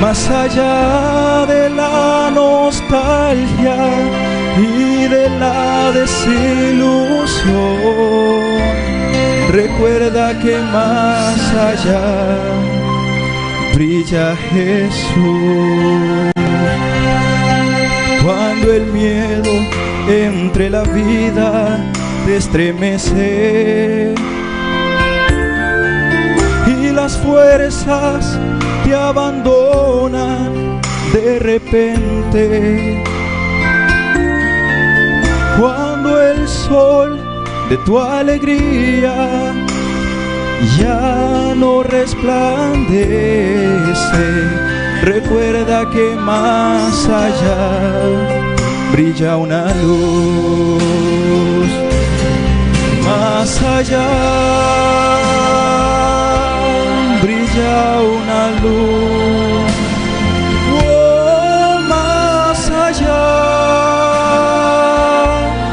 Más allá de la nostalgia y de la desilusión, recuerda que más allá brilla Jesús. Cuando el miedo entre la vida te estremece y las fuerzas te abandonan de repente, cuando el sol de tu alegría ya no resplandece, recuerda que más allá brilla una luz. Más allá brilla una luz. Oh, más allá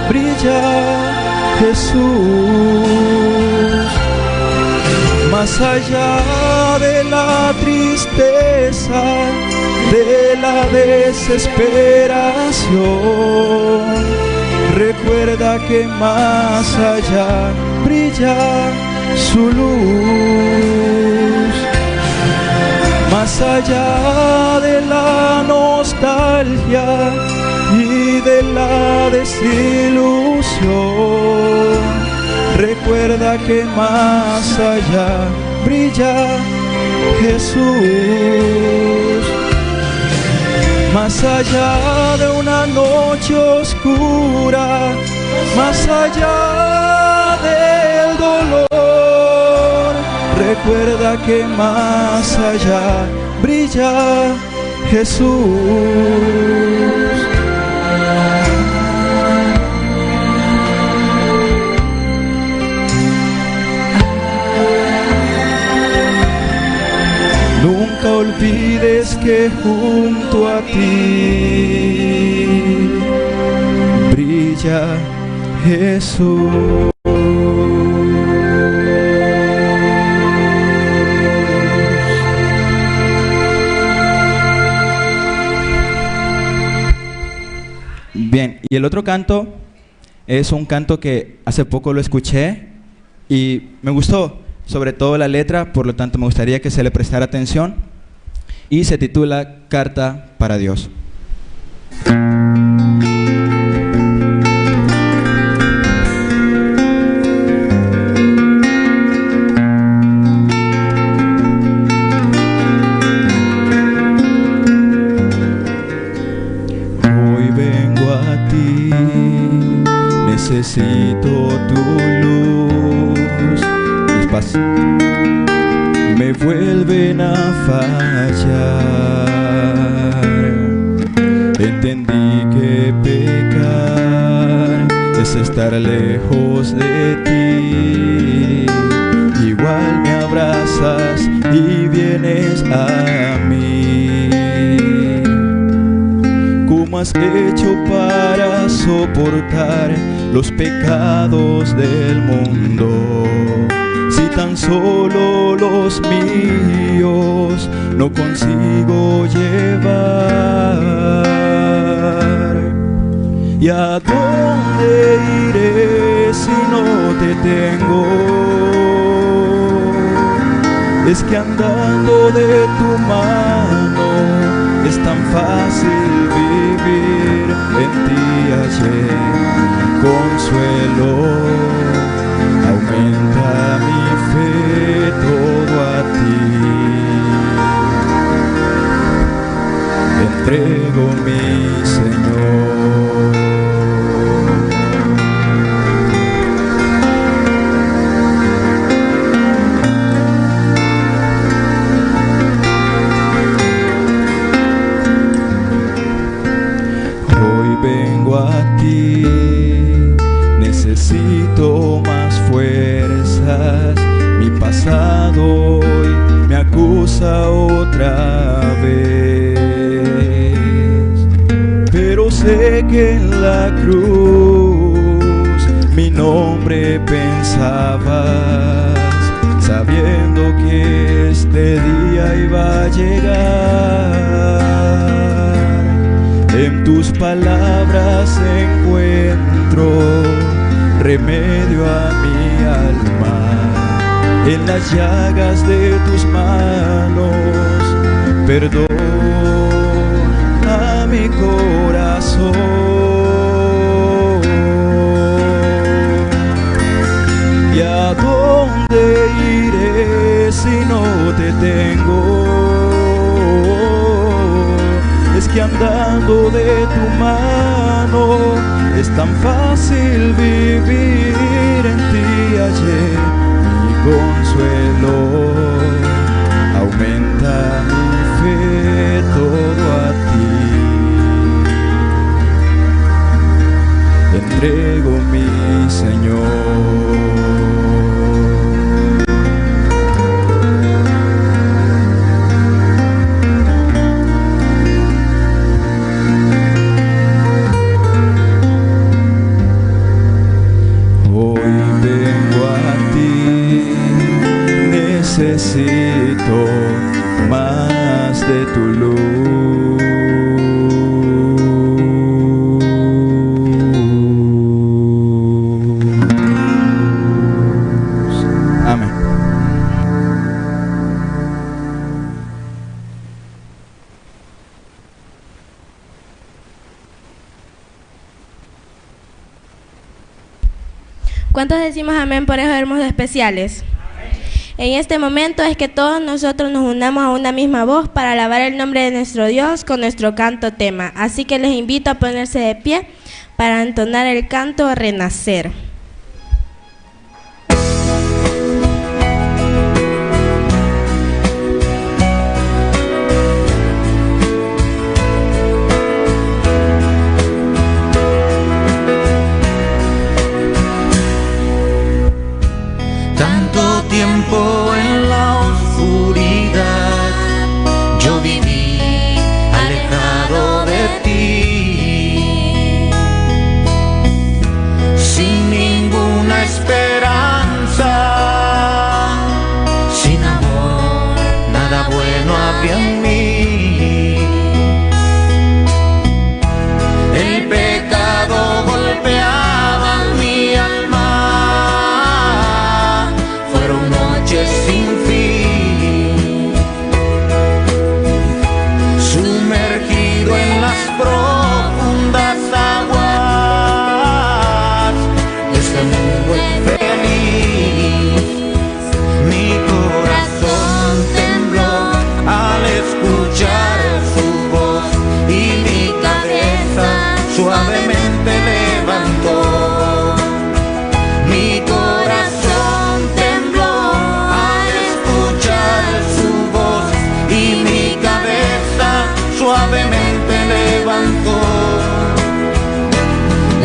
brilla Jesús. Más allá de la tristeza, de la desesperación, recuerda que más allá brilla su luz. Más allá de la nostalgia y de la desilusión, recuerda que más allá brilla Jesús. Más allá de una noche oscura, más allá del dolor, recuerda que más allá brilla Jesús. Nunca olvides que junto a ti brilla Jesús. Bien, y el otro canto es un canto que hace poco lo escuché y me gustó, sobre todo la letra, por lo tanto me gustaría que se le prestara atención, y se titula Carta para Dios. Hoy vengo a ti, necesito tu luz, mis pasos me vuelven a fallar. Entendí que pecar es estar lejos de ti. Igual me abrazas y vienes a mí. ¿Cómo has hecho para soportar los pecados del mundo? Si tan solo los míos no consigo llevar. ¿Y a dónde iré si no te tengo? Es que andando de tu mano es tan fácil vivir. En ti hallé consuelo, aumenta mi fe, todo a ti entrego, mi Señor. Hoy vengo a ti, necesito más fuerzas. Mi pasado hoy me acusa otra vez, pero sé que en la cruz mi nombre pensabas, sabiendo que este día iba a llegar. palabras encuentro remedio a mi alma. En las llagas de tus manos, perdón a mi corazón. ¿Y a dónde iré si no te tengo? Es que andando de tu mano es tan fácil vivir en ti. Ayer mi consuelo aumenta mi fe, todo a ti entrego, mi Señor. Necesito más de tu luz. Amén. ¿Cuántos decimos amén por esos hermosos especiales? En este momento es que todos nosotros nos unamos a una misma voz para alabar el nombre de nuestro Dios con nuestro canto tema. Así que les invito a ponerse de pie para entonar el canto Renacer. Tiempo en la oscuridad yo viví alejado de ti, sin ninguna esperanza, sin amor, nada bueno había en mí. El pecado golpeaba mi alma, sin fin, sumergido en las profundas aguas de este mundo infeliz. Mi corazón tembló al escuchar su voz y mi cabeza suavemente levantó. Mi corazón tembló y mi cabeza suavemente levantó.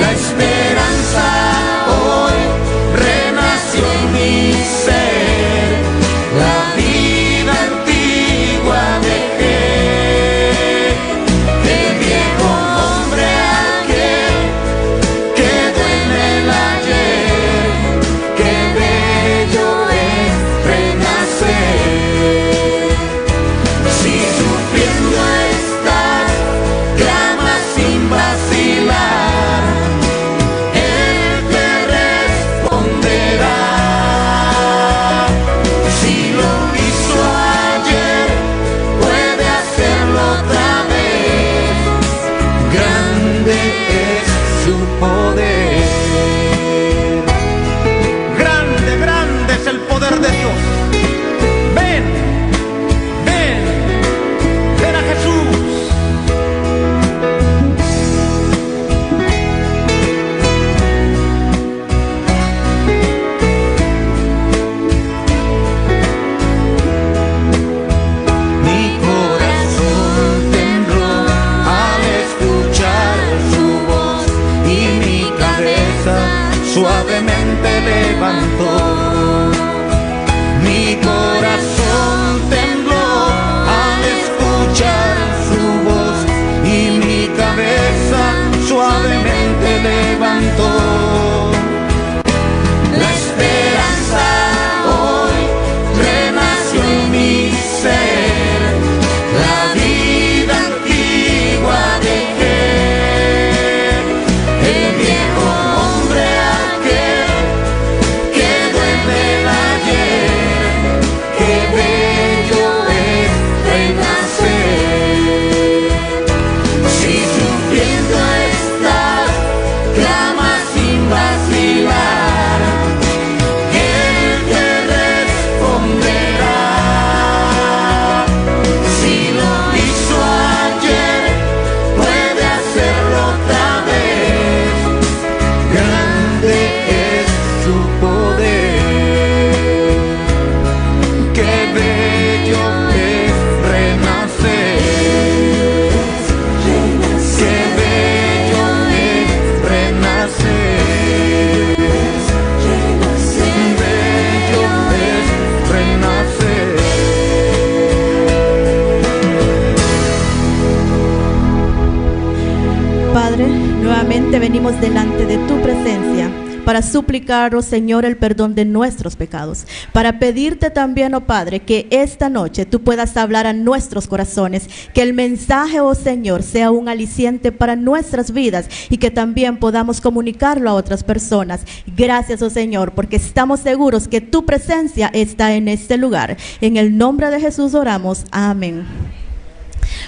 La esperanza hoy renació en mi ser, la vida antigua dejé, el viejo hombre aquel quedó en el ayer. Qué bello es renacer. Si sufriendo estás, clama sin vacilar, Él te responderá. Si lo hizo ayer, puede hacerlo otra vez. Grande es su poder. Grande, grande es el poder de Dios. Ven, ven, ven a Jesús. Mi corazón tembló al escuchar su voz y mi cabeza suavemente levantó. Mi corazón tembló al escuchar su voz y mi cabeza suavemente levantó. La esperanza hoy renació en mi ser, la vida antigua dejé, Padre, nuevamente venimos delante de tu presencia para suplicar, oh Señor, el perdón de nuestros pecados, para pedirte también, oh Padre, que esta noche tú puedas hablar a nuestros corazones, que el mensaje, oh Señor, sea un aliciente para nuestras vidas y que también podamos comunicarlo a otras personas. Gracias, oh Señor, porque estamos seguros que tu presencia está en este lugar. En el nombre de Jesús oramos. Amén.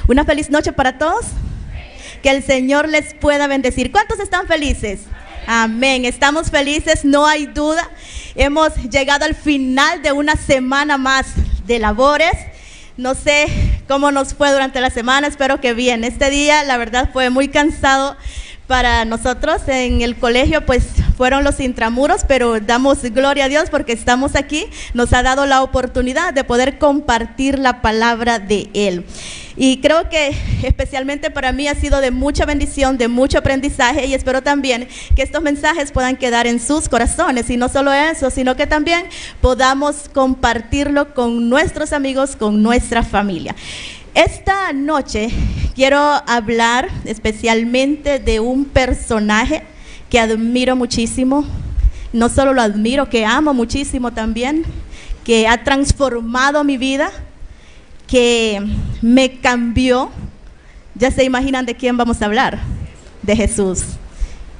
Una feliz noche para todos. Que el Señor les pueda bendecir. ¿Cuántos están felices? Amén, estamos felices, no hay duda. Hemos llegado al final de una semana más de labores. No sé cómo nos fue durante la semana, espero que bien. Este día, la verdad, fue muy cansado para nosotros. En el colegio, pues, fueron los intramuros, pero damos gloria a Dios porque estamos aquí. Nos ha dado la oportunidad de poder compartir la palabra de Él. Y creo que especialmente para mí ha sido de mucha bendición, de mucho aprendizaje, y espero también que estos mensajes puedan quedar en sus corazones. Y no solo eso, sino que también podamos compartirlo con nuestros amigos, con nuestra familia. Esta noche quiero hablar especialmente de un personaje que admiro muchísimo. No solo lo admiro, que amo muchísimo también, que ha transformado mi vida, que me cambió. Ya se imaginan de quién vamos a hablar. De Jesús,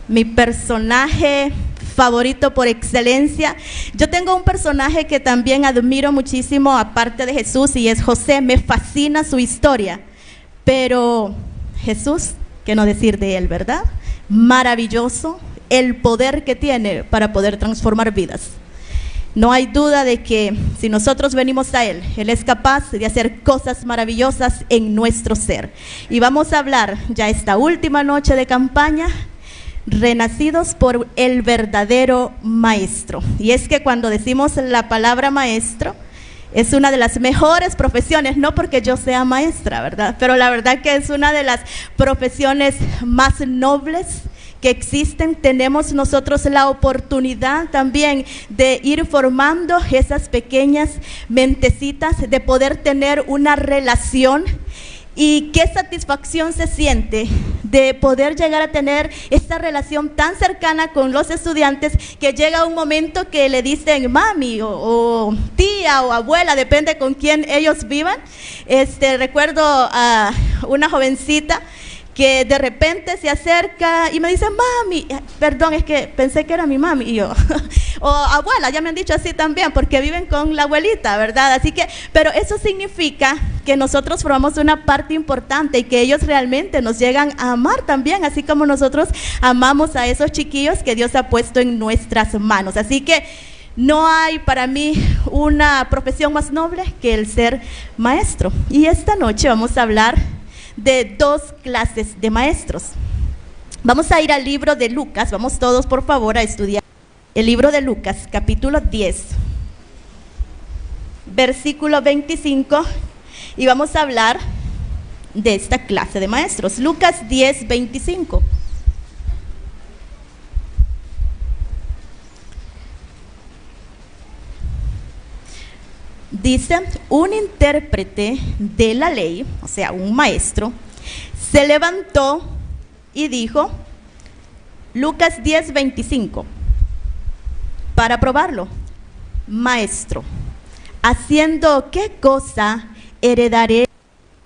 mi personaje favorito por excelencia. Yo tengo un personaje que también admiro muchísimo aparte de Jesús, y es José. Me fascina su historia, pero Jesús, ¿qué no decir de él, verdad? Maravilloso el poder que tiene para poder transformar vidas. No hay duda de que si nosotros venimos a Él, Él es capaz de hacer cosas maravillosas en nuestro ser. Y vamos a hablar ya esta última noche de campaña, renacidos por el verdadero maestro. Y es que cuando decimos la palabra maestro, es una de las mejores profesiones, no porque yo sea maestra, ¿verdad? Pero la verdad que es una de las profesiones más nobles que existen. Tenemos nosotros la oportunidad también de ir formando esas pequeñas mentecitas, de poder tener una relación. Y qué satisfacción se siente de poder llegar a tener esta relación tan cercana con los estudiantes, que llega un momento que le dicen mami o tía o abuela, depende con quién ellos vivan. Recuerdo a una jovencita que de repente se acerca y me dice mami, perdón, es que pensé que era mi mami, y yo, o abuela, ya me han dicho así también, porque viven con la abuelita, ¿verdad? Así que, pero eso significa que nosotros formamos una parte importante y que ellos realmente nos llegan a amar también, así como nosotros amamos a esos chiquillos que Dios ha puesto en nuestras manos. Así que no hay para mí una profesión más noble que el ser maestro. Y esta noche vamos a hablar de dos clases de maestros. Vamos a ir al libro de Lucas. Vamos todos, por favor, a estudiar el libro de Lucas, capítulo 10, versículo 25, y vamos a hablar de esta clase de maestros. Lucas 10, 25. Dice, un intérprete de la ley, o sea, un maestro, se levantó y dijo, Lucas 10, 25, para probarlo, maestro, ¿haciendo qué cosa heredaré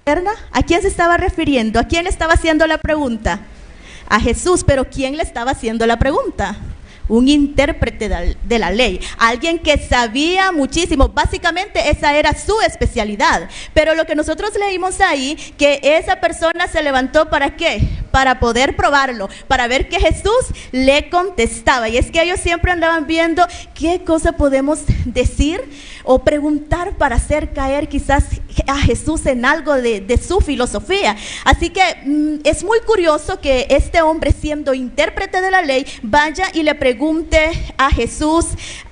eterna? ¿A quién se estaba refiriendo? ¿A quién le estaba haciendo la pregunta? A Jesús. Pero ¿quién le estaba haciendo la pregunta? Un intérprete de la ley, alguien que sabía muchísimo. Básicamente esa era su especialidad. Pero lo que nosotros leímos ahí, que esa persona se levantó, ¿para qué? Para poder probarlo, para ver que Jesús le contestaba. Y es que ellos siempre andaban viendo qué cosa podemos decir o preguntar para hacer caer quizás a Jesús en algo de su filosofía. Así que es muy curioso que este hombre, siendo intérprete de la ley, vaya y le pregunte a Jesús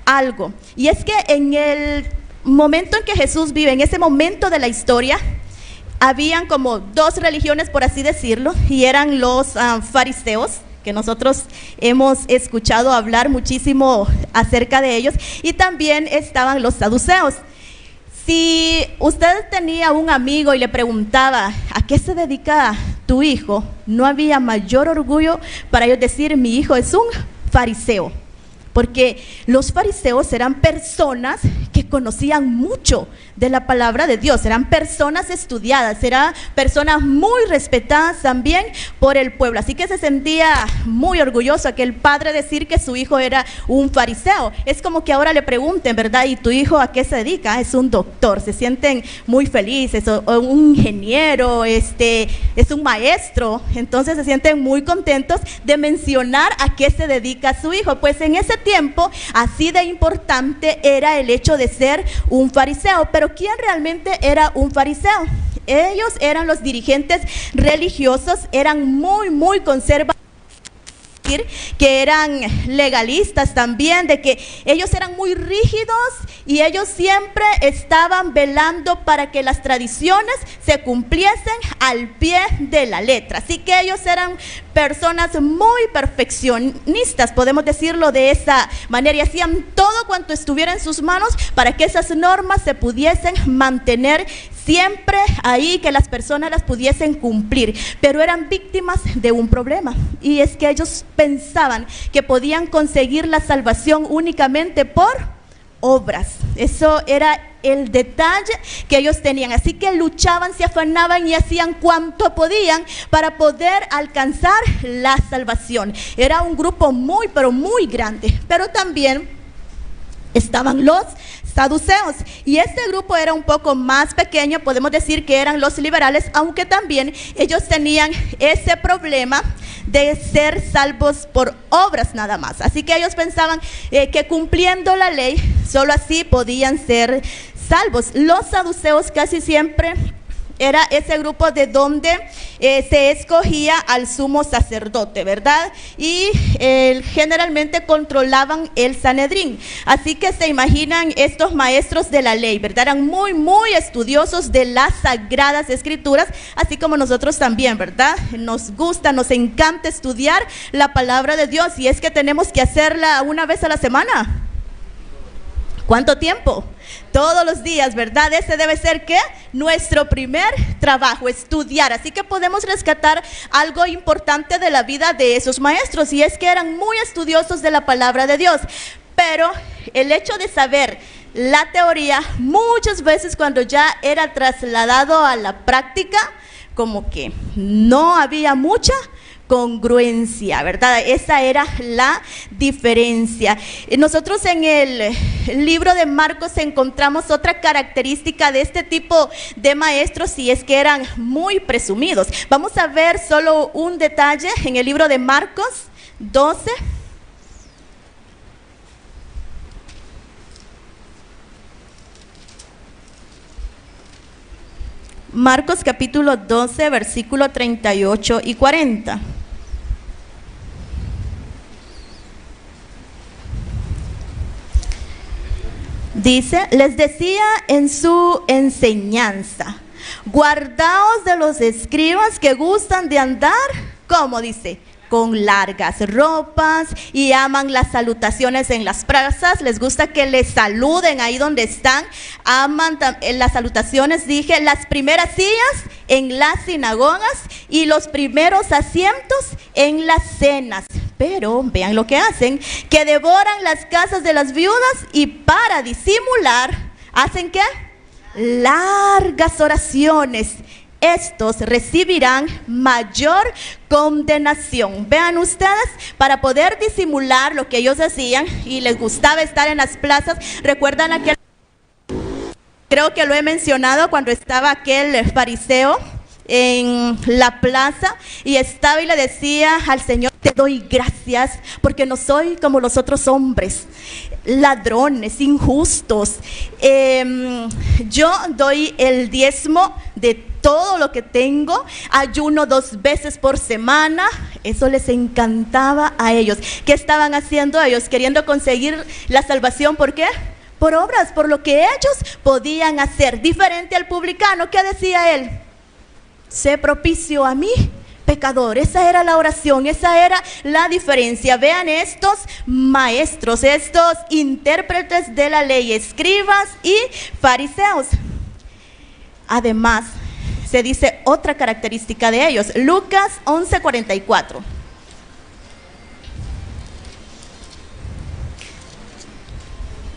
algo. Y es que en el momento en que Jesús vive, en ese momento de la historia, habían como dos religiones, por así decirlo, y eran los fariseos, que nosotros hemos escuchado hablar muchísimo acerca de ellos, y también estaban los saduceos. Si usted tenía un amigo y le preguntaba, ¿a qué se dedica tu hijo, no había mayor orgullo para ellos decir, mi hijo es un fariseo. Porque los fariseos eran personas que conocían mucho de la palabra de Dios, eran personas estudiadas, eran personas muy respetadas también por el pueblo. Así que se sentía muy orgulloso aquel padre decir que su hijo era un fariseo. Es como que ahora le pregunten, ¿verdad? ¿Y tu hijo a qué se dedica? Es un doctor. Se sienten muy felices, o un ingeniero, es un maestro. Entonces se sienten muy contentos de mencionar a qué se dedica su hijo. Pues en ese tiempo, así de importante era el hecho de ser un fariseo. Pero ¿quién realmente era un fariseo? Ellos eran los dirigentes religiosos, eran muy conservadores, que eran legalistas también, de que ellos eran muy rígidos y ellos siempre estaban velando para que las tradiciones se cumpliesen al pie de la letra. Así que ellos eran personas muy perfeccionistas, podemos decirlo de esa manera, y hacían todo cuanto estuviera en sus manos para que esas normas se pudiesen mantener siempre ahí, que las personas las pudiesen cumplir. Pero eran víctimas de un problema, y es que ellos pensaban que podían conseguir la salvación únicamente por obras. Eso era el detalle que ellos tenían. Así que luchaban, se afanaban y hacían cuanto podían para poder alcanzar la salvación. Era un grupo muy, pero muy grande. Pero también estaban los saduceos, y este grupo era un poco más pequeño, podemos decir que eran los liberales, aunque también ellos tenían ese problema de ser salvos por obras nada más. Así que ellos pensaban que cumpliendo la ley, solo así podían ser salvos. Los saduceos casi siempre era ese grupo de donde se escogía al sumo sacerdote, ¿verdad? Y generalmente controlaban el Sanedrín. Así que se imaginan estos maestros de la ley, ¿verdad? Eran muy estudiosos de las sagradas escrituras, así como nosotros también, ¿verdad? Nos gusta, nos encanta estudiar la palabra de Dios, y es que tenemos que hacerla una vez a la semana. ¿Cuánto tiempo? Todos los días, ¿verdad? Ese debe ser, ¿qué? Nuestro primer trabajo, estudiar. Así que podemos rescatar algo importante de la vida de esos maestros, y es que eran muy estudiosos de la palabra de Dios. Pero el hecho de saber la teoría, muchas veces cuando ya era trasladado a la práctica, como que no había mucha congruencia, ¿verdad? Esa era la diferencia. Nosotros en el libro de Marcos encontramos otra característica de este tipo de maestros, y es que eran muy presumidos. Vamos a ver solo un detalle en el libro de Marcos 12. Marcos capítulo 12, versículo 38 y 40. Dice, les decía en su enseñanza, guardaos de los escribas que gustan de andar, ¿cómo dice? Con largas ropas, y aman las salutaciones en las plazas. Les gusta que les saluden ahí donde están. Aman las salutaciones, dije, las primeras sillas en las sinagogas y los primeros asientos en las cenas. Pero vean lo que hacen, que devoran las casas de las viudas, y para disimular, ¿hacen qué? Largas oraciones. Estos recibirán mayor condenación. Vean ustedes, para poder disimular lo que ellos hacían, y les gustaba estar en las plazas. ¿Recuerdan aquel? Creo que lo he mencionado, cuando estaba aquel fariseo en la plaza y estaba y le decía al Señor, te doy gracias porque no soy como los otros hombres, ladrones, injustos. Yo doy el diezmo de todo lo que tengo, ayuno 2 veces por semana. Eso les encantaba a ellos. ¿Qué estaban haciendo ellos? Queriendo conseguir la salvación. ¿Por qué? Por obras, por lo que ellos podían hacer. Diferente al publicano, ¿qué decía él? Sé propicio a mí, pecador. Esa era la oración, esa era la diferencia. Vean estos maestros, estos intérpretes de la ley, escribas y fariseos. Además, se dice otra característica de ellos. Lucas 11:44.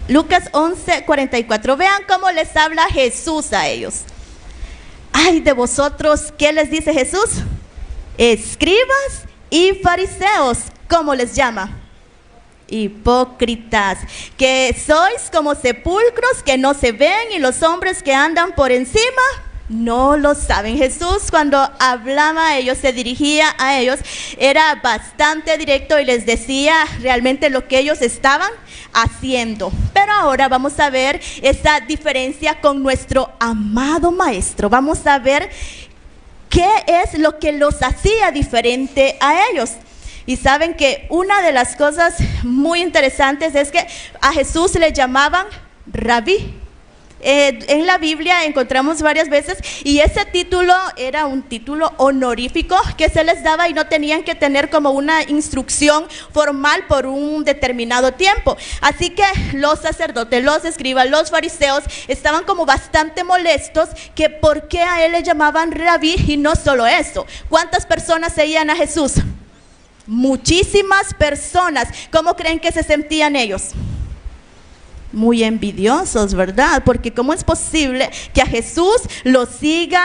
Lucas 11:44. Vean cómo les habla Jesús a ellos. Ay de vosotros, ¿qué les dice Jesús? Escribas y fariseos, ¿cómo les llama? Hipócritas, que sois como sepulcros que no se ven y los hombres que andan por encima no lo saben. Jesús, cuando hablaba a ellos, se dirigía a ellos, era bastante directo y les decía realmente lo que ellos estaban haciendo. Pero ahora vamos a ver esa diferencia con nuestro amado Maestro. Vamos a ver qué es lo que los hacía diferente a ellos. Y saben que una de las cosas muy interesantes es que a Jesús le llamaban Rabí. En la Biblia encontramos varias veces, y ese título era un título honorífico que se les daba y no tenían que tener como una instrucción formal por un determinado tiempo. Así que los sacerdotes, los escribas, los fariseos estaban como bastante molestos que por qué a él le llamaban Rabí. Y no solo eso, ¿cuántas personas seguían a Jesús? Muchísimas personas. ¿Cómo creen que se sentían ellos? Muy envidiosos, ¿verdad? Porque ¿cómo es posible que a Jesús lo siga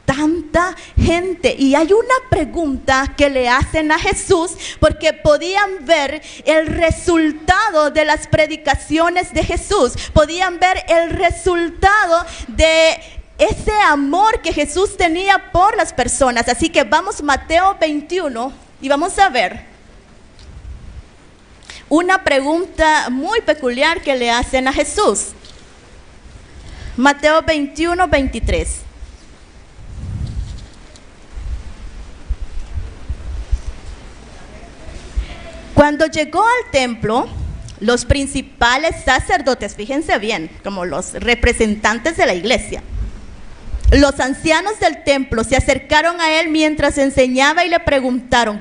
tanta gente? Y hay una pregunta que le hacen a Jesús porque podían ver el resultado de las predicaciones de Jesús, podían ver el resultado de ese amor que Jesús tenía por las personas. Así que vamos a Mateo 21 y vamos a ver una pregunta muy peculiar que le hacen a Jesús. Mateo 21:23. Cuando llegó al templo, los principales sacerdotes, fíjense bien, como los representantes de la iglesia, los ancianos del templo se acercaron a él mientras enseñaba y le preguntaron: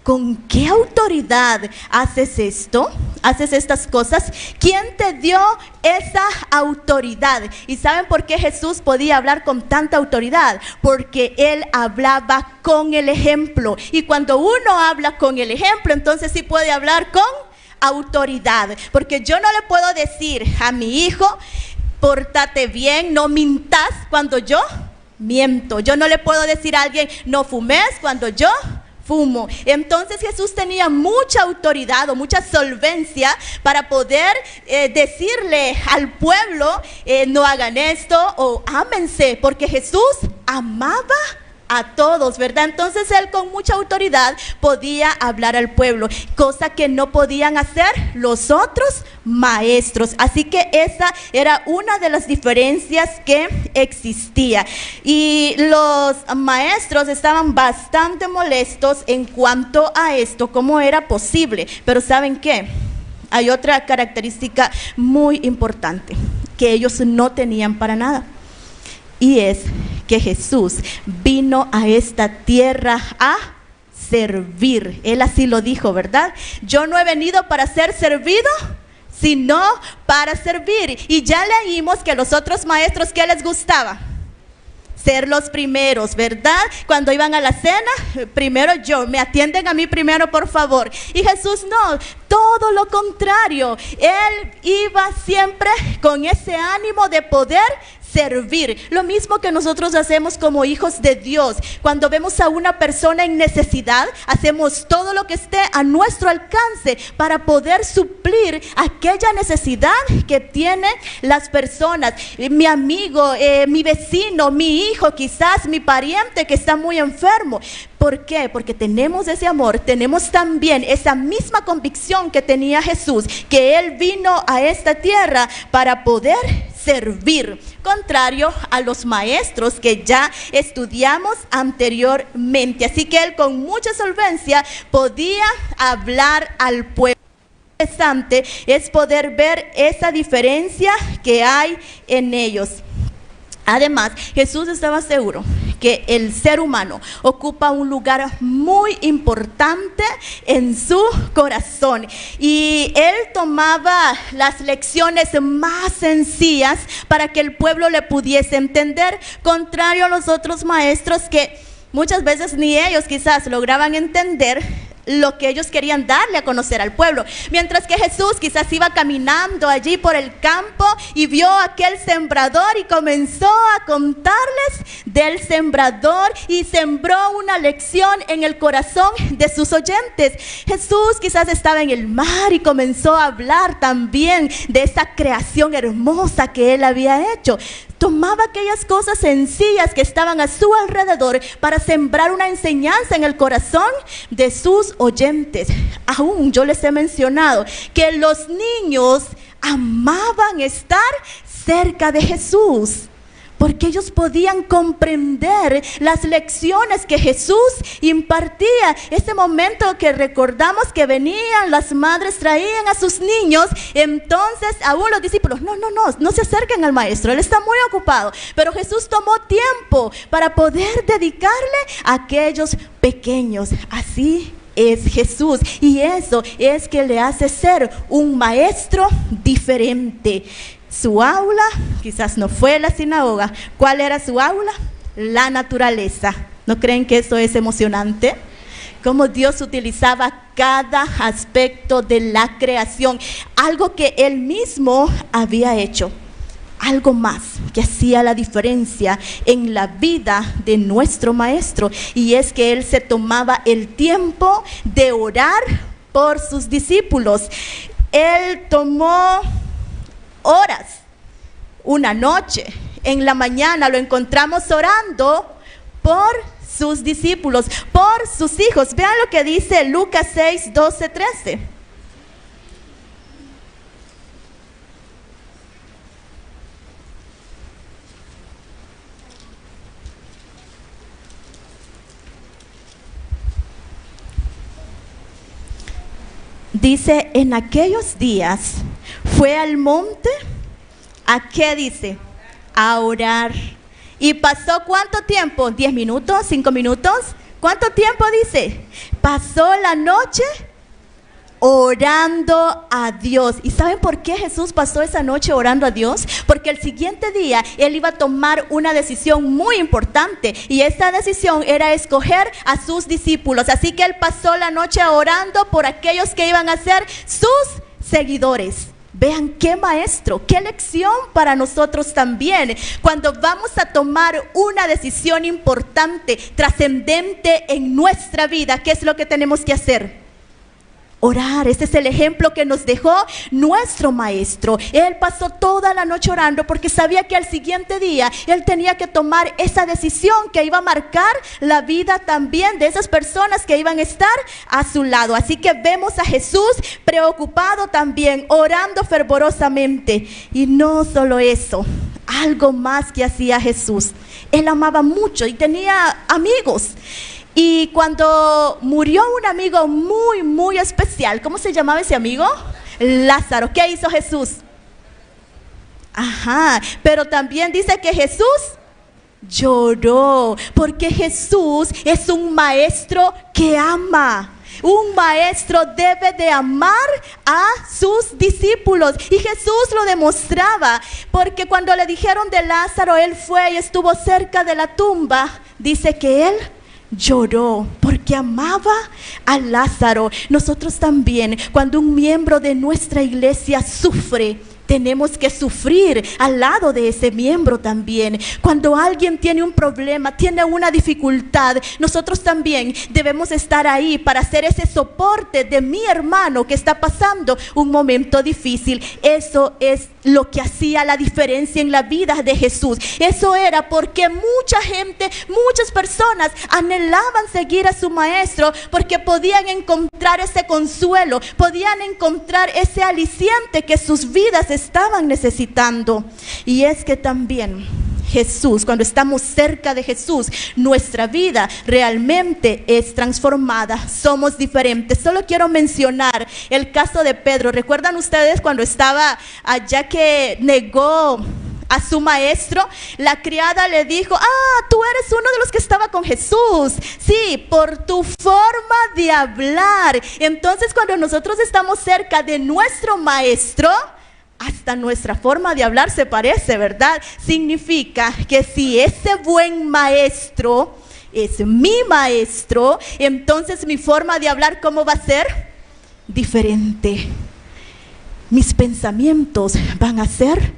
¿con qué autoridad haces esto? ¿Haces estas cosas? ¿Quién te dio esa autoridad? ¿Y saben por qué Jesús podía hablar con tanta autoridad? Porque él hablaba con el ejemplo. Y cuando uno habla con el ejemplo, entonces sí puede hablar con autoridad. Porque yo no le puedo decir a mi hijo: pórtate bien, no mintas, cuando yo miento. Yo no le puedo decir a alguien: no fumes, cuando yo fumo. Entonces Jesús tenía mucha autoridad o mucha solvencia para poder decirle al pueblo: no hagan esto, o ámense, porque Jesús amaba a todos, ¿verdad? Entonces él con mucha autoridad podía hablar al pueblo, cosa que no podían hacer los otros maestros. Así que esa era una de las diferencias que existía. Y los maestros estaban bastante molestos en cuanto a esto, cómo era posible. Pero ¿saben qué? Hay otra característica muy importante que ellos no tenían para nada. Y es que Jesús vino a esta tierra a servir. Él así lo dijo, ¿verdad? Yo no he venido para ser servido, sino para servir. Y ya leímos que los otros maestros, ¿qué les gustaba? Ser los primeros, ¿verdad? Cuando iban a la cena, primero yo, me atienden a mí primero, por favor. Y Jesús no, todo lo contrario. Él iba siempre con ese ánimo de poder servir. Lo mismo que nosotros hacemos como hijos de Dios. Cuando vemos a una persona en necesidad, hacemos todo lo que esté a nuestro alcance para poder suplir aquella necesidad que tienen las personas. Mi amigo, mi vecino, mi hijo, quizás mi pariente que está muy enfermo. ¿Por qué? Porque tenemos ese amor, tenemos también esa misma convicción que tenía Jesús, que Él vino a esta tierra para poder servir, contrario a los maestros que ya estudiamos anteriormente. Así que Él con mucha solvencia podía hablar al pueblo. Lo interesante es poder ver esa diferencia que hay en ellos. Además, Jesús estaba seguro que el ser humano ocupa un lugar muy importante en su corazón. Y él tomaba las lecciones más sencillas para que el pueblo le pudiese entender, contrario a los otros maestros que muchas veces ni ellos quizás lograban entender lo que ellos querían darle a conocer al pueblo. Mientras que Jesús quizás iba caminando allí por el campo y vio a aquel sembrador y comenzó a contarles del sembrador y sembró una lección en el corazón de sus oyentes. Jesús quizás estaba en el mar y comenzó a hablar también de esa creación hermosa que él había hecho. Tomaba aquellas cosas sencillas que estaban a su alrededor para sembrar una enseñanza en el corazón de sus oyentes. Aún yo les he mencionado que los niños amaban estar cerca de Jesús, porque ellos podían comprender las lecciones que Jesús impartía. Ese momento que recordamos que venían las madres, traían a sus niños, entonces aún los discípulos, no se acerquen al maestro, él está muy ocupado. Pero Jesús tomó tiempo para poder dedicarle a aquellos pequeños. Así es Jesús, y eso es que le hace ser un maestro diferente. Su aula quizás no fue la sinagoga. ¿Cuál era su aula? La naturaleza. ¿No creen que eso es emocionante? Cómo Dios utilizaba cada aspecto de la creación, algo que Él mismo había hecho. Algo más que hacía la diferencia en la vida de nuestro maestro, y es que Él se tomaba el tiempo de orar por sus discípulos. Él tomó horas, una noche, en la mañana lo encontramos orando por sus discípulos, por sus hijos. Vean lo que dice Lucas 6, 12, 13. Dice, en aquellos días fue al monte, ¿a qué dice? A orar. ¿Y pasó cuánto tiempo? ¿10 minutos? ¿5 minutos? ¿Cuánto tiempo dice? Pasó la noche orando a Dios. ¿Y saben por qué Jesús pasó esa noche orando a Dios? Porque el siguiente día Él iba a tomar una decisión muy importante, y esa decisión era escoger a sus discípulos. Así que Él pasó la noche orando por aquellos que iban a ser sus seguidores. Vean qué maestro, qué lección para nosotros también. Cuando vamos a tomar una decisión importante, trascendente en nuestra vida, ¿qué es lo que tenemos que hacer? Orar. Ese es el ejemplo que nos dejó nuestro maestro. Él pasó toda la noche orando porque sabía que al siguiente día Él tenía que tomar esa decisión que iba a marcar la vida también de esas personas que iban a estar a su lado. Así que vemos a Jesús preocupado también, orando fervorosamente. Y no solo eso, algo más que hacía Jesús. Él amaba mucho y tenía amigos. Y cuando murió un amigo muy, muy especial, ¿cómo se llamaba ese amigo? Lázaro. ¿Qué hizo Jesús? Pero también dice que Jesús lloró, porque Jesús es un maestro que ama. Un maestro debe de amar a sus discípulos, y Jesús lo demostraba, porque cuando le dijeron de Lázaro, Él fue y estuvo cerca de la tumba. Dice que Él lloró porque amaba a Lázaro. Nosotros también, cuando un miembro de nuestra iglesia sufre, tenemos que sufrir al lado de ese miembro también. Cuando alguien tiene un problema, tiene una dificultad, nosotros también debemos estar ahí para hacer ese soporte de mi hermano que está pasando un momento difícil. Eso es lo que hacía la diferencia en la vida de Jesús. Eso era porque mucha gente, muchas personas anhelaban seguir a su maestro, porque podían encontrar ese consuelo, podían encontrar ese aliciente que sus vidas estaban necesitando. Y es que también Jesús, cuando estamos cerca de Jesús, nuestra vida realmente es transformada, somos diferentes. Solo quiero mencionar el caso de Pedro. ¿Recuerdan ustedes cuando estaba allá que negó a su maestro, la criada le dijo: tú eres uno de los que estaba con Jesús. Sí, por tu forma de hablar. Entonces, cuando nosotros estamos cerca de nuestro maestro, hasta nuestra forma de hablar se parece, ¿verdad? Significa que si ese buen maestro es mi maestro, entonces mi forma de hablar, ¿cómo va a ser? Diferente. Mis pensamientos van a ser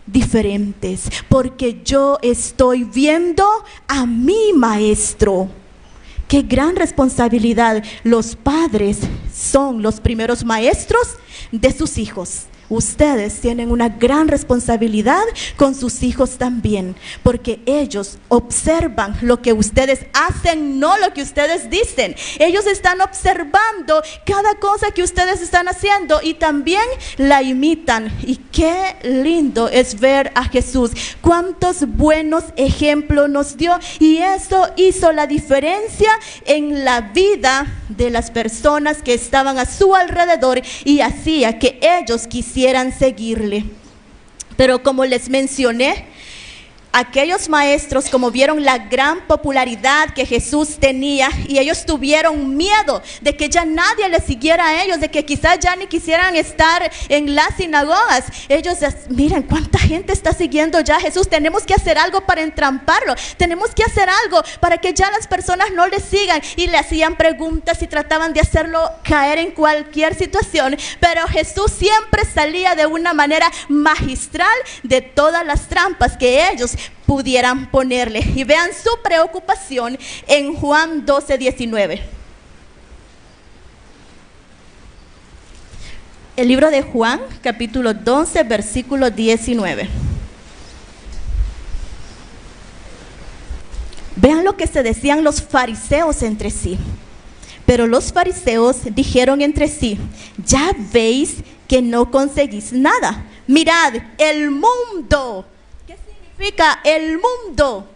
diferentes, porque yo estoy viendo a mi maestro. Qué gran responsabilidad. Los padres son los primeros maestros de sus hijos. Ustedes tienen una gran responsabilidad con sus hijos también, porque ellos observan lo que ustedes hacen, no lo que ustedes dicen. Ellos están observando cada cosa que ustedes están haciendo y también la imitan. Y qué lindo es ver a Jesús. Cuántos buenos ejemplos nos dio, y eso hizo la diferencia en la vida de las personas que estaban a su alrededor y hacía que ellos quisieran seguirle. Pero como les mencioné, aquellos maestros, como vieron la gran popularidad que Jesús tenía, y ellos tuvieron miedo de que ya nadie le siguiera a ellos, de que quizás ya ni quisieran estar en las sinagogas. Ellos, miren cuánta gente está siguiendo ya a Jesús, tenemos que hacer algo para entramparlo, tenemos que hacer algo para que ya las personas no le sigan, y le hacían preguntas y trataban de hacerlo caer en cualquier situación. Pero Jesús siempre salía de una manera magistral de todas las trampas que ellos pudieran ponerle. Y vean su preocupación en Juan 12:19. El libro de Juan, capítulo 12, versículo 19. Vean lo que se decían los fariseos entre sí. Pero los fariseos dijeron entre sí: ya veis que no conseguís nada. Mirad, el mundo. ¿Qué significa el mundo?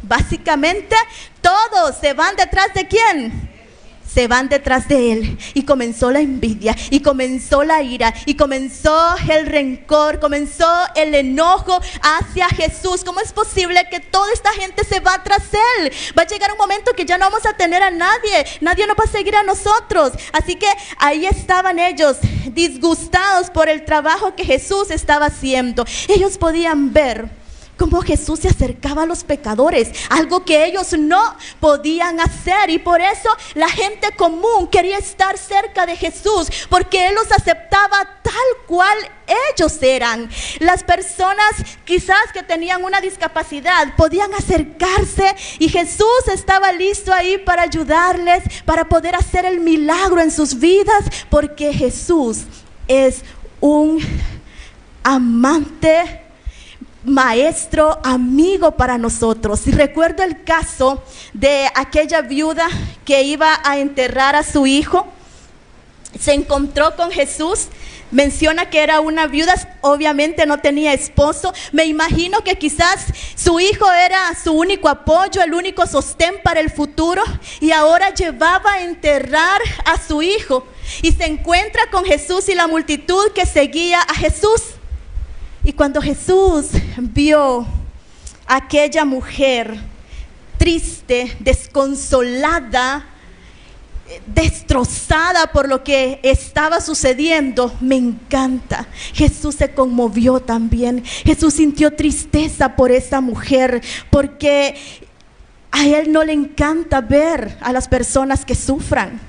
Básicamente, todos se van detrás de ¿quién? Se van detrás de él. Y comenzó la envidia, y comenzó la ira, y comenzó el rencor, comenzó el enojo hacia Jesús. ¿Cómo es posible que toda esta gente se va tras él? Va a llegar un momento que ya no vamos a tener a nadie, nadie nos va a seguir a nosotros. Así que ahí estaban ellos, disgustados por el trabajo que Jesús estaba haciendo. Ellos podían ver cómo Jesús se acercaba a los pecadores, algo que ellos no podían hacer, y por eso la gente común quería estar cerca de Jesús, porque Él los aceptaba tal cual ellos eran. Las personas quizás que tenían una discapacidad podían acercarse, y Jesús estaba listo ahí para ayudarles, para poder hacer el milagro en sus vidas, porque Jesús es un amante, maestro, amigo para nosotros. Y recuerdo el caso de aquella viuda que iba a enterrar a su hijo. Se encontró con Jesús. Menciona que era una viuda, obviamente no tenía esposo. Me imagino que quizás su hijo era su único apoyo, el único sostén para el futuro, y ahora llevaba a enterrar a su hijo. Y se encuentra con Jesús y la multitud que seguía a Jesús. Y cuando Jesús vio a aquella mujer triste, desconsolada, destrozada por lo que estaba sucediendo, me encanta. Jesús se conmovió también. Jesús sintió tristeza por esa mujer, porque a Él no le encanta ver a las personas que sufran.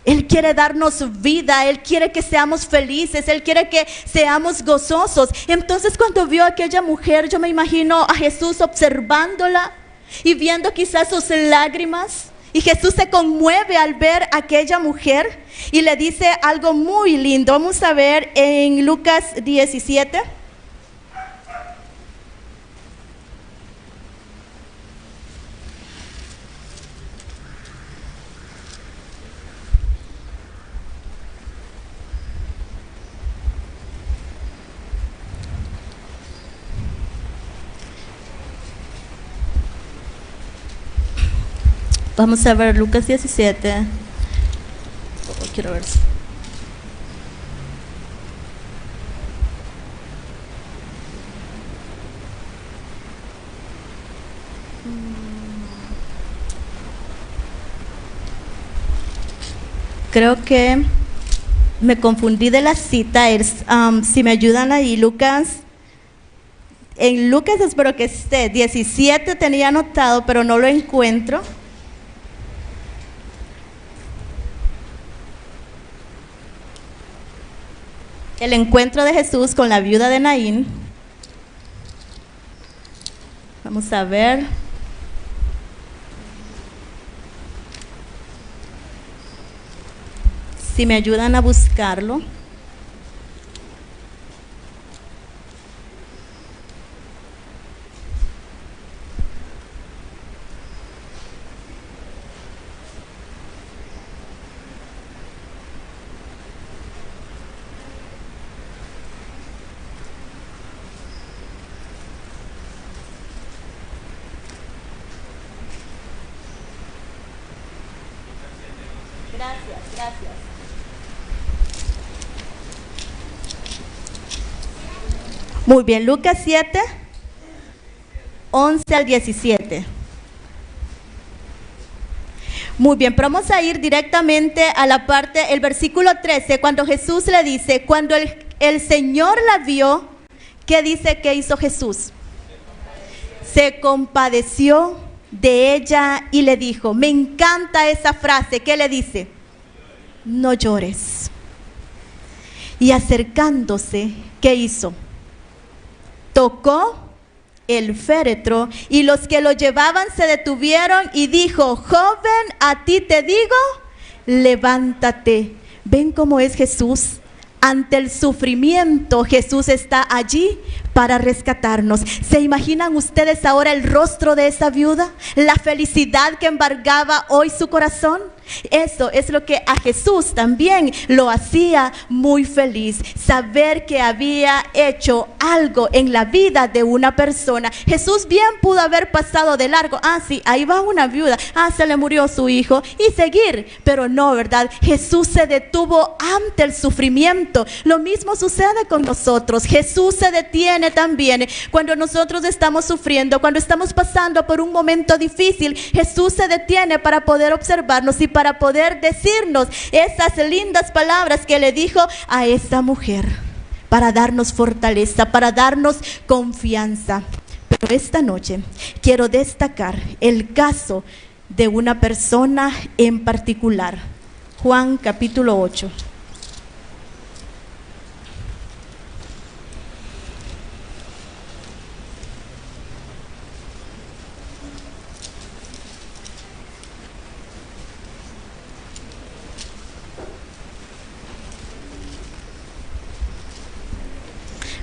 Él quiere darnos vida, Él quiere que seamos felices, Él quiere que seamos gozosos. Entonces, cuando vio a aquella mujer, yo me imagino a Jesús observándola y viendo quizás sus lágrimas. Y Jesús se conmueve al ver a aquella mujer y le dice algo muy lindo. Vamos a ver en Lucas 17. Vamos a ver Lucas 17. Quiero ver. Creo que me confundí de la cita. Si me ayudan ahí, Lucas. En Lucas espero que esté. 17 tenía anotado, pero no lo encuentro. El encuentro de Jesús con la viuda de Naín. Vamos a ver. Si me ayudan a buscarlo. Gracias. Muy bien, Lucas 7, 11 al 17. Muy bien, pero vamos a ir directamente a la parte, el versículo 13, cuando Jesús le dice, cuando el Señor la vio, ¿qué dice que hizo Jesús? Se compadeció de ella y le dijo, me encanta esa frase, ¿qué le dice? No llores. Y acercándose, ¿qué hizo? Tocó el féretro y los que lo llevaban se detuvieron y dijo, joven, a ti te digo, levántate. ¿Ven cómo es Jesús? Ante el sufrimiento, Jesús está allí para rescatarnos. ¿Se imaginan ustedes ahora el rostro de esa viuda? La felicidad que embargaba hoy su corazón. Eso es lo que a Jesús también lo hacía muy feliz. Saber que había hecho algo en la vida de una persona. Jesús bien pudo haber pasado de largo. Sí, ahí va una viuda. Se le murió su hijo. Y seguir. Pero no, ¿verdad? Jesús se detuvo ante el sufrimiento. Lo mismo sucede con nosotros. Jesús se detiene también cuando nosotros estamos sufriendo, cuando estamos pasando por un momento difícil. Jesús se detiene para poder observarnos y para poder decirnos esas lindas palabras que le dijo a esa mujer, para darnos fortaleza, para darnos confianza. Pero esta noche quiero destacar el caso de una persona en particular. Juan capítulo 8.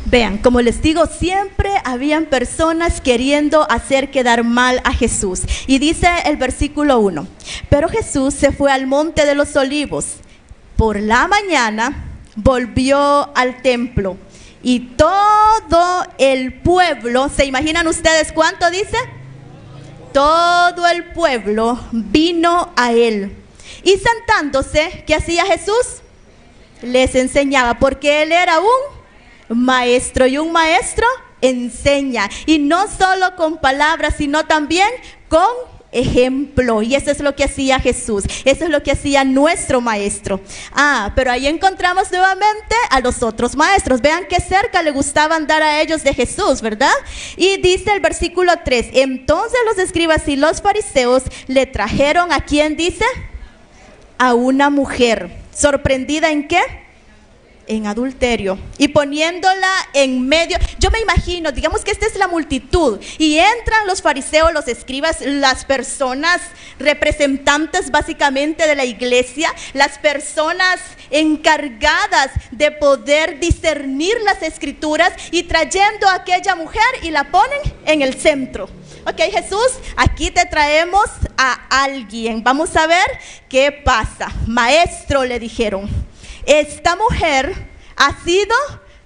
Vean, como les digo, siempre habían personas queriendo hacer quedar mal a Jesús. Y dice el versículo 1, pero Jesús se fue al monte de los olivos. Por la mañana volvió al templo y todo el pueblo, ¿se imaginan ustedes cuánto dice? Todo el pueblo vino a él. Y sentándose, ¿qué hacía Jesús? Les enseñaba, porque él era un maestro, y un maestro enseña, y no solo con palabras, sino también con ejemplo. Y eso es lo que hacía Jesús, eso es lo que hacía nuestro maestro. Pero ahí encontramos nuevamente a los otros maestros. Vean qué cerca le gustaba andar a ellos de Jesús, ¿verdad? Y dice el versículo 3, entonces los escribas y los fariseos le trajeron, ¿a quién dice? A una mujer, sorprendida ¿en qué? En adulterio, y poniéndola en medio. Yo me imagino, digamos que esta es la multitud, y entran los fariseos, los escribas, las personas representantes básicamente de la iglesia, las personas encargadas de poder discernir las escrituras, y trayendo a aquella mujer y la ponen en el centro. Ok, Jesús, aquí te traemos a alguien, vamos a ver qué pasa. Maestro, le dijeron, esta mujer ha sido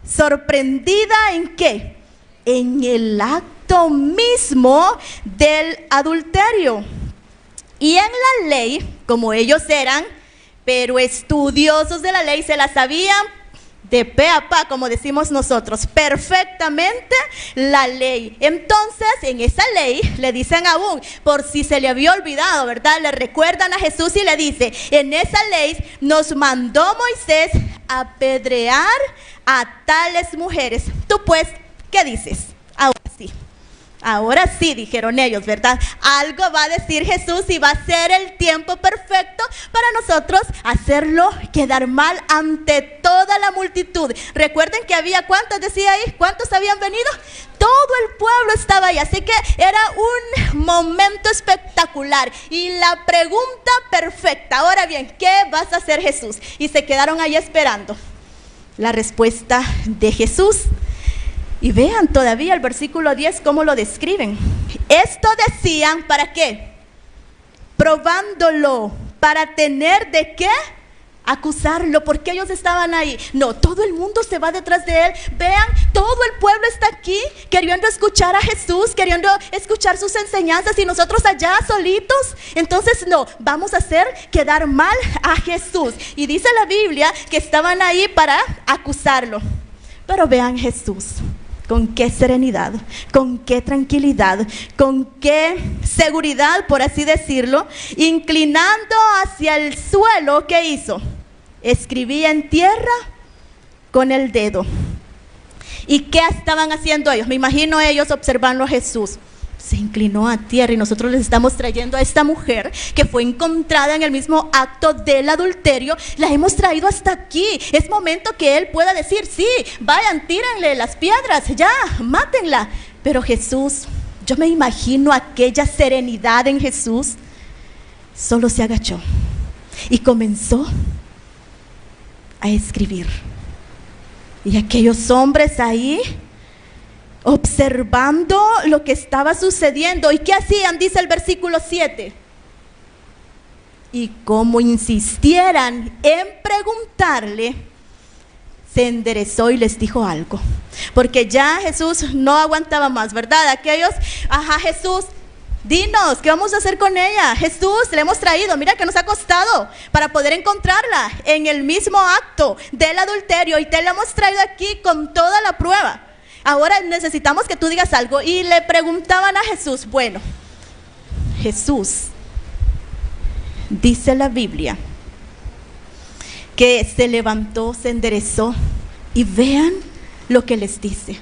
sorprendida ¿en qué? En el acto mismo del adulterio. Y en la ley, como ellos eran, pero estudiosos de la ley, se la sabían de pe a pa, como decimos nosotros, perfectamente la ley. Entonces, en esa ley le dicen aún, por si se le había olvidado, ¿verdad? Le recuerdan a Jesús y le dice, en esa ley nos mandó Moisés apedrear a tales mujeres. Tú pues, ¿qué dices? Ahora sí, dijeron ellos, ¿verdad? Algo va a decir Jesús y va a ser el tiempo perfecto para nosotros hacerlo quedar mal ante toda la multitud. Recuerden que había, ¿cuántos decía ahí? ¿Cuántos habían venido? Todo el pueblo estaba ahí, así que era un momento espectacular y la pregunta perfecta. Ahora bien, ¿qué vas a hacer, Jesús? Y se quedaron ahí esperando la respuesta de Jesús. Y vean todavía el versículo 10 cómo lo describen. Esto decían, ¿para qué? Probándolo, para tener de qué acusarlo, porque ellos estaban ahí. No, todo el mundo se va detrás de él. Vean, todo el pueblo está aquí queriendo escuchar a Jesús, queriendo escuchar sus enseñanzas y nosotros allá solitos. Entonces no, vamos a hacer quedar mal a Jesús. Y dice la Biblia que estaban ahí para acusarlo. Pero vean Jesús, con qué serenidad, con qué tranquilidad, con qué seguridad, por así decirlo, inclinando hacia el suelo, ¿qué hizo? Escribía en tierra con el dedo. ¿Y qué estaban haciendo ellos? Me imagino ellos observando a Jesús. Se inclinó a tierra y nosotros les estamos trayendo a esta mujer que fue encontrada en el mismo acto del adulterio. La hemos traído hasta aquí. Es momento que él pueda decir, sí, vayan, tírenle las piedras, ya, mátenla. Pero Jesús, yo me imagino aquella serenidad en Jesús, solo se agachó y comenzó a escribir. Y aquellos hombres ahí observando lo que estaba sucediendo. ¿Y qué hacían? Dice el versículo 7. Y como insistieran en preguntarle, se enderezó y les dijo algo. Porque ya Jesús no aguantaba más, ¿verdad? Aquellos, Jesús, dinos, ¿qué vamos a hacer con ella? Jesús, le hemos traído, mira que nos ha costado para poder encontrarla en el mismo acto del adulterio y te la hemos traído aquí con toda la prueba. Ahora necesitamos que tú digas algo. Y le preguntaban a Jesús, bueno, Jesús, dice la Biblia, que se levantó, se enderezó y vean lo que les dice.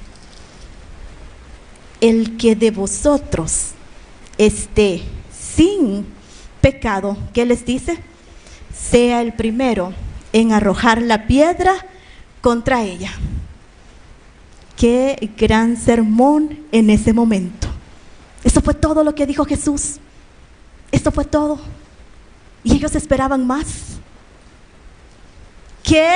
El que de vosotros esté sin pecado, ¿qué les dice? Sea el primero en arrojar la piedra contra ella. Qué gran sermón en ese momento. Eso fue todo lo que dijo Jesús. Esto fue todo. Y ellos esperaban más. Qué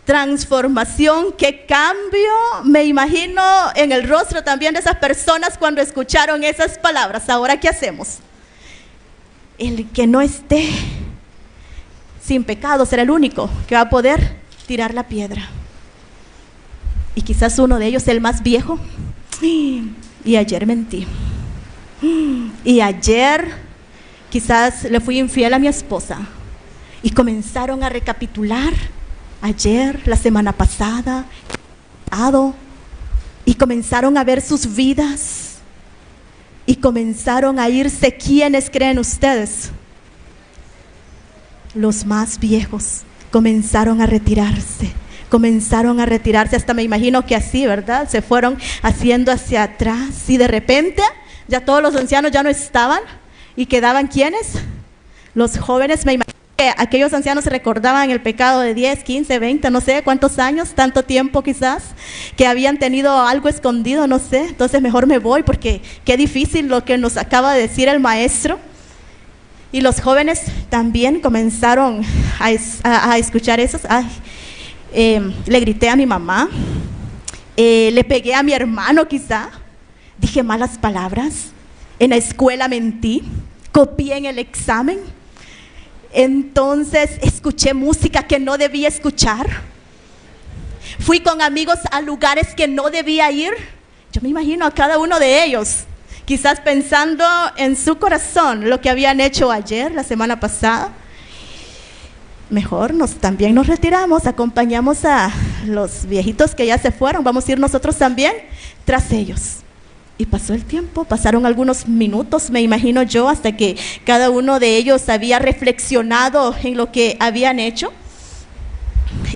transformación, qué cambio, me imagino en el rostro también de esas personas cuando escucharon esas palabras. Ahora, ¿qué hacemos? El que no esté sin pecado será el único que va a poder tirar la piedra. Y quizás uno de ellos, el más viejo, y ayer mentí. Y ayer quizás le fui infiel a mi esposa. Y comenzaron a recapitular ayer, la semana pasada, y comenzaron a ver sus vidas. Y comenzaron a irse. ¿Quiénes creen ustedes? Los más viejos comenzaron a retirarse. Hasta me imagino que así, ¿verdad? Se fueron haciendo hacia atrás y de repente ya todos los ancianos ya no estaban y quedaban ¿quiénes? Los jóvenes. Me imagino que aquellos ancianos se recordaban el pecado de 10, 15, 20, no sé cuántos años, tanto tiempo quizás, que habían tenido algo escondido, no sé. Entonces mejor me voy porque qué difícil lo que nos acaba de decir el maestro. Y los jóvenes también comenzaron a escuchar esos. Le grité a mi mamá, le pegué a mi hermano quizá, dije malas palabras, en la escuela mentí, copié en el examen, entonces escuché música que no debía escuchar, fui con amigos a lugares que no debía ir. Yo me imagino a cada uno de ellos, quizás pensando en su corazón lo que habían hecho ayer, la semana pasada. Mejor también nos retiramos, acompañamos a los viejitos que ya se fueron, vamos a ir nosotros también tras ellos. Y pasó el tiempo, pasaron algunos minutos, me imagino yo, hasta que cada uno de ellos había reflexionado en lo que habían hecho.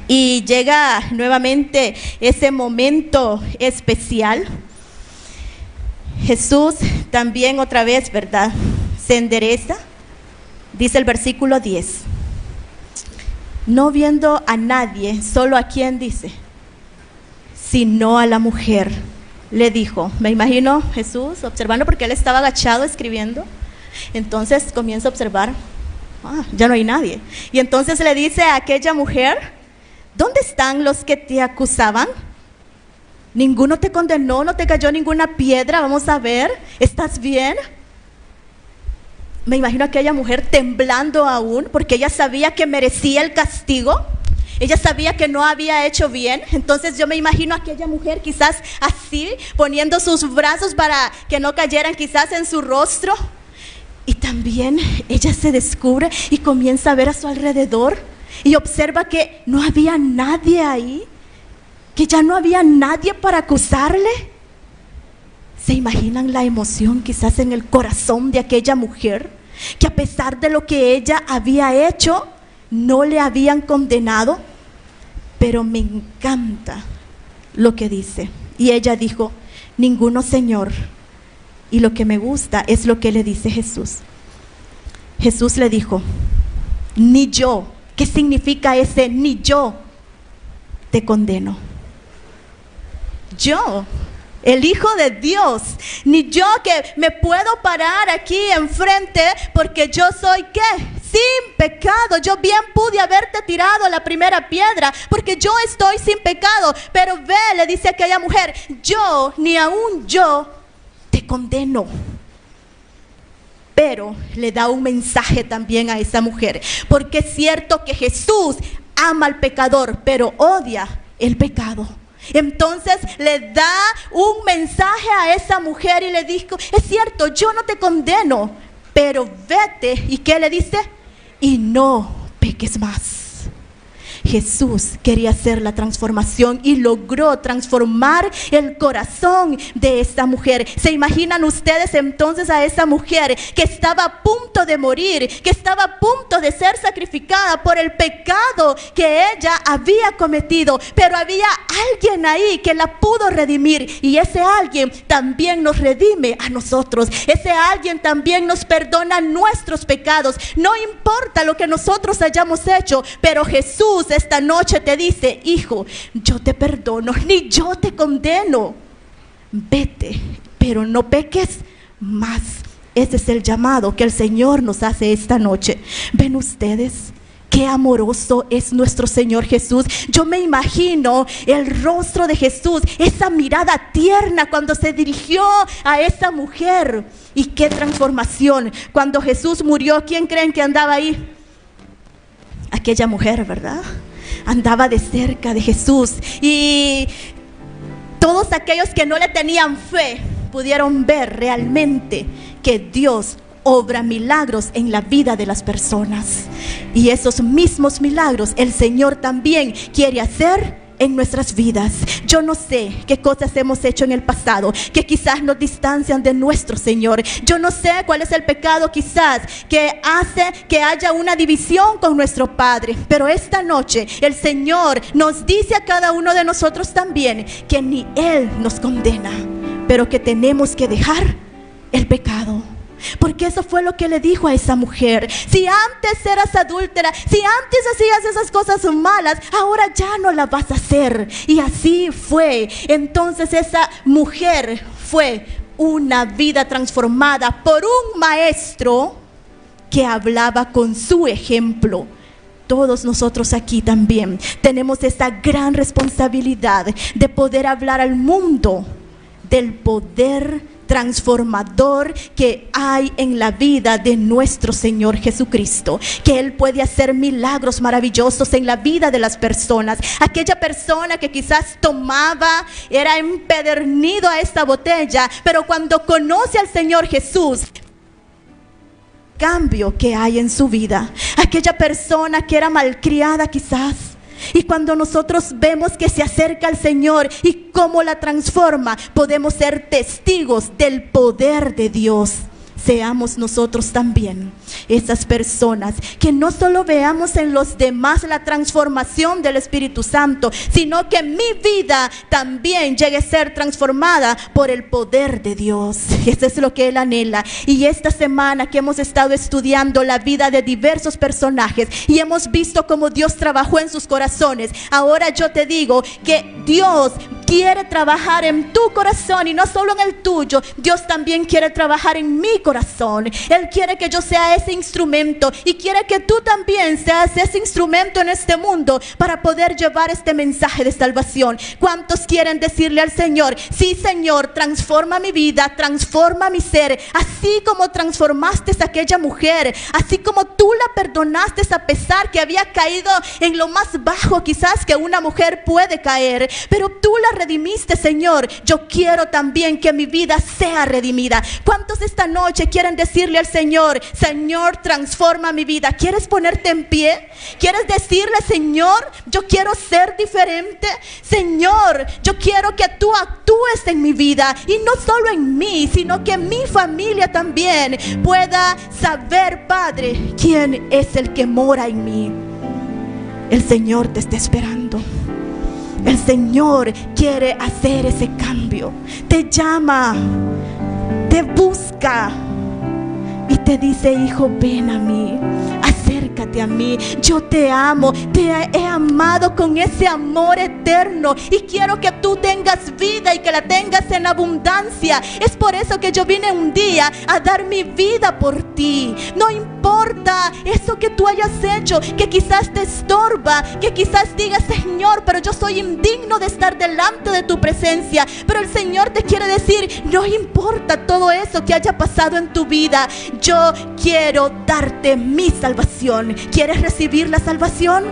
Y llega nuevamente ese momento especial. Jesús también otra vez, ¿verdad?, se endereza. Dice el versículo 10. No viendo a nadie, solo a quién dice, sino a la mujer, le dijo. Me imagino Jesús observando, porque él estaba agachado escribiendo. Entonces comienza a observar, ya no hay nadie. Y entonces le dice a aquella mujer, ¿dónde están los que te acusaban? ¿Ninguno te condenó? ¿No te cayó ninguna piedra? Vamos a ver, ¿estás bien? Me imagino a aquella mujer temblando aún, porque ella sabía que merecía el castigo. Ella sabía que no había hecho bien. Entonces yo me imagino a aquella mujer quizás así, poniendo sus brazos para que no cayeran quizás en su rostro. Y también ella se descubre y comienza a ver a su alrededor y observa que no había nadie ahí, que ya no había nadie para acusarle. ¿Se imaginan la emoción quizás en el corazón de aquella mujer? Que a pesar de lo que ella había hecho, no le habían condenado. Pero me encanta lo que dice. Y ella dijo, ninguno, Señor. Y lo que me gusta es lo que le dice Jesús. Jesús le dijo, ni yo. ¿Qué significa ese ni yo te condeno? Yo, el Hijo de Dios, ni yo que me puedo parar aquí enfrente porque yo soy ¿qué? Sin pecado. Yo bien pude haberte tirado la primera piedra porque yo estoy sin pecado. Pero ve, le dice aquella mujer, yo, ni aún yo te condeno. Pero le da un mensaje también a esa mujer, porque es cierto que Jesús ama al pecador, pero odia el pecado. Entonces le da un mensaje a esa mujer y le dijo, es cierto, yo no te condeno, pero vete. ¿Y qué le dice? Y no peques más. Jesús quería hacer la transformación y logró transformar el corazón de esta mujer. ¿Se imaginan ustedes entonces a esa mujer que estaba a punto de morir, que estaba a punto de ser sacrificada por el pecado que ella había cometido? Pero había alguien ahí que la pudo redimir, y ese alguien también nos redime a nosotros. Ese alguien también nos perdona nuestros pecados. No importa lo que nosotros hayamos hecho, pero Jesús esta noche te dice, hijo, yo te perdono, ni yo te condeno. Vete, pero no peques más. Ese es el llamado que el Señor nos hace esta noche. ¿Ven ustedes qué amoroso es nuestro Señor Jesús? Yo me imagino el rostro de Jesús, esa mirada tierna cuando se dirigió a esa mujer. Y qué transformación. Cuando Jesús murió, ¿quién creen que andaba ahí? Aquella mujer, ¿verdad? Andaba de cerca de Jesús, y todos aquellos que no le tenían fe pudieron ver realmente que Dios obra milagros en la vida de las personas, y esos mismos milagros el Señor también quiere hacer en nuestras vidas. Yo no sé qué cosas hemos hecho en el pasado que quizás nos distancian de nuestro Señor. Yo no sé cuál es el pecado quizás que hace que haya una división con nuestro Padre. Pero esta noche el Señor nos dice a cada uno de nosotros también que ni Él nos condena, pero que tenemos que dejar el pecado. Porque eso fue lo que le dijo a esa mujer. Si antes eras adúltera, si antes hacías esas cosas malas, ahora ya no las vas a hacer. Y así fue. Entonces esa mujer fue una vida transformada por un maestro que hablaba con su ejemplo. Todos nosotros aquí también tenemos esa gran responsabilidad de poder hablar al mundo del poder transformador que hay en la vida de nuestro Señor Jesucristo, que Él puede hacer milagros maravillosos en la vida de las personas. Aquella persona que quizás tomaba, era empedernido a esta botella, pero cuando conoce al Señor Jesús, cambio que hay en su vida. Aquella persona que era malcriada quizás, Y cuando nosotros vemos que se acerca al Señor y cómo la transforma, podemos ser testigos del poder de Dios. Seamos nosotros también esas personas que no solo veamos en los demás la transformación del Espíritu Santo, sino que mi vida también llegue a ser transformada por el poder de Dios. Eso es lo que Él anhela. Y esta semana que hemos estado estudiando la vida de diversos personajes y hemos visto cómo Dios trabajó en sus corazones, ahora yo te digo que Dios quiere trabajar en tu corazón y no solo en el tuyo. Dios también quiere trabajar en mi corazón. Él quiere que yo sea ese instrumento y quiere que tú también seas ese instrumento en este mundo para poder llevar este mensaje de salvación. ¿Cuántos quieren decirle al Señor: sí, Señor, transforma mi vida, transforma mi ser, así como transformaste a aquella mujer, así como tú la perdonaste a pesar que había caído en lo más bajo quizás que una mujer puede caer, pero tú la redimiste, Señor? Yo quiero también que mi vida sea redimida. ¿Cuántos esta noche quieren decirle al Señor: Señor, transforma mi vida? ¿Quieres ponerte en pie? ¿Quieres decirle: Señor, yo quiero ser diferente? Señor, yo quiero que tú actúes en mi vida, y no solo en mí, sino que mi familia también pueda saber, Padre, quién es el que mora en mí. El Señor te está esperando. El Señor quiere hacer ese cambio. Te llama, te busca y te dice: hijo, ven a mí, acércate a mí. Yo te amo, te he amado con ese amor eterno y quiero que tú tengas vida y que la tengas en abundancia. Es por eso que yo vine un día a dar mi vida por ti. No importa eso que tú hayas hecho, que quizás te estorba, que quizás digas: Señor, pero yo soy indigno de estar delante de tu presencia. Pero el Señor te quiere decir: no importa todo eso que haya pasado en tu vida, yo quiero darte mi salvación. ¿Quieres recibir la salvación?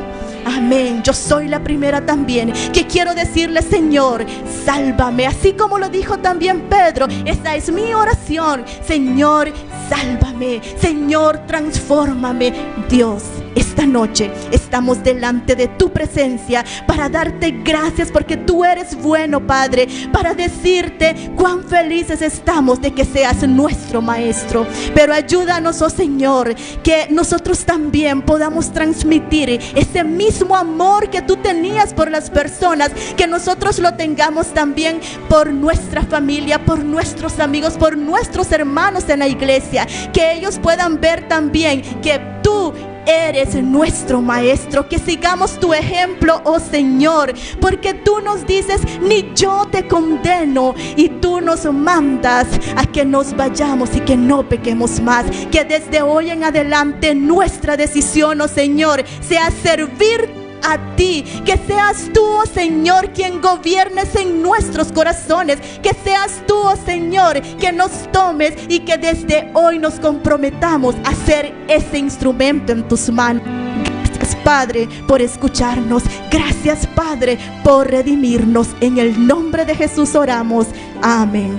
Amén. Yo soy la primera también que quiero decirle: Señor, sálvame, así como lo dijo también Pedro. Esa es mi oración: Señor, sálvame, Señor, transfórmame. Dios, esta noche estamos delante de tu presencia para darte gracias porque tú eres bueno, Padre, para decirte cuán felices estamos de que seas nuestro Maestro. Pero ayúdanos, oh Señor, que nosotros también podamos transmitir ese mismo amor que tú tenías por las personas, que nosotros lo tengamos también por nuestra familia, por nuestros amigos, por nuestros hermanos en la iglesia, que ellos puedan ver también que tú eres nuestro Maestro, que sigamos tu ejemplo, oh Señor, porque tú nos dices: ni yo te condeno, y tú nos mandas a que nos vayamos y que no pequemos más. Que desde hoy en adelante nuestra decisión, oh Señor, sea servir a ti, que seas tú, oh Señor, quien gobiernes en nuestros corazones, que seas tú, oh Señor, que nos tomes y que desde hoy nos comprometamos a ser ese instrumento en tus manos. Gracias, Padre, por escucharnos. Gracias, Padre, por redimirnos. En el nombre de Jesús oramos. Amén.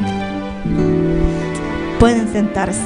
Pueden sentarse.